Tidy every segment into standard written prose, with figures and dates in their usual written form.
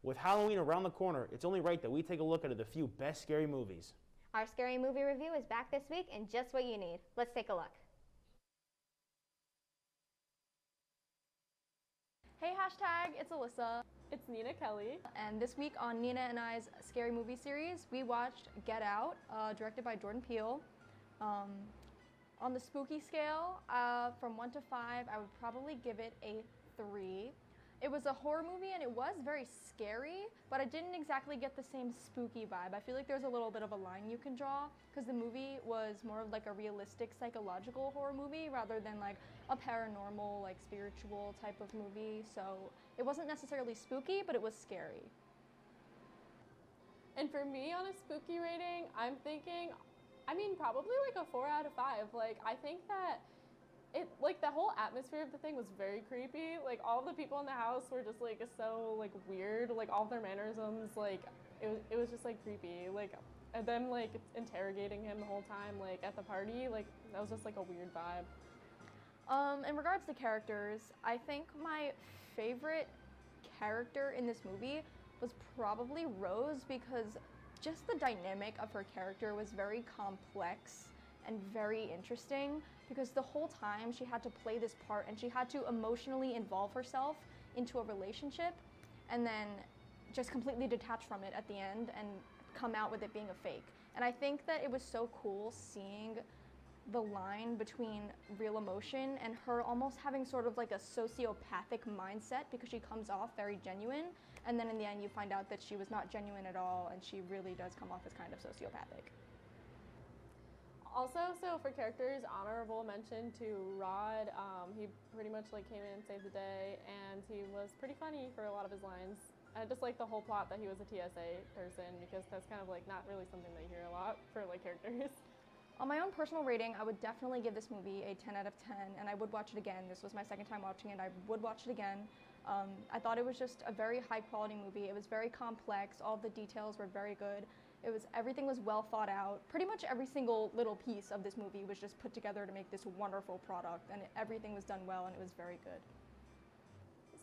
With Halloween around the corner, it's only right that we take a look at the few best scary movies. Our scary movie review is back this week and just what you need. Let's take a look. Hey hashtag, it's Alyssa. It's Nina Kelly. And this week on Nina and I's scary movie series, we watched Get Out, directed by Jordan Peele. On the spooky scale, from 1 to 5, I would probably give it a 3. It was a horror movie and it was very scary, but I didn't exactly get the same spooky vibe. I feel like there's a little bit of a line you can draw because the movie was more of like a realistic psychological horror movie rather than like a paranormal, like spiritual type of movie. So it wasn't necessarily spooky, but it was scary. And for me on a spooky rating, I'm thinking, probably like a 4 out of 5. Like, I think that the whole atmosphere of the thing was very creepy. Like, all the people in the house were just like so like weird. Like, all of their mannerisms, like it was just like creepy. Like, and them like interrogating him the whole time, like at the party. Like, that was just like a weird vibe. In regards to characters, I think my favorite character in this movie was probably Rose because just the dynamic of her character was very complex and very interesting because the whole time she had to play this part and she had to emotionally involve herself into a relationship and then just completely detach from it at the end and come out with it being a fake. And I think that it was so cool seeing the line between real emotion and her almost having sort of like a sociopathic mindset because she comes off very genuine, and then in the end you find out that she was not genuine at all and she really does come off as kind of sociopathic. Also, so for characters, honorable mention to Rod. He pretty much like came in and saved the day, and he was pretty funny for a lot of his lines. I just like the whole plot that he was a TSA person because that's kind of like not really something that you hear a lot for like characters. On my own personal rating, I would definitely give this movie a 10 out of 10, and I would watch it again. This was my second time watching it. I would watch it again. I thought it was just a very high quality movie. It was very complex. All the details were very good. Everything was well thought out. Pretty much every single little piece of this movie was just put together to make this wonderful product, and everything was done well, and it was very good.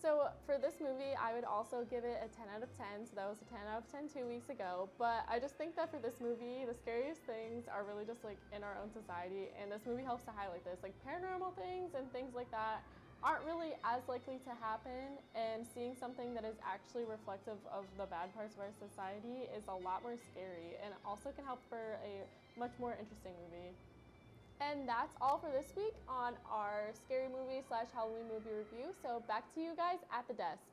So for this movie, I would also give it a 10 out of 10. So that was a 10 out of 10 2 weeks ago. But I just think that for this movie, the scariest things are really just like in our own society. And this movie helps to highlight this. Like paranormal things and things like that aren't really as likely to happen. And seeing something that is actually reflective of the bad parts of our society is a lot more scary. And also can help for a much more interesting movie. And that's all for this week on our scary movie / Halloween movie review. So back to you guys at the desk.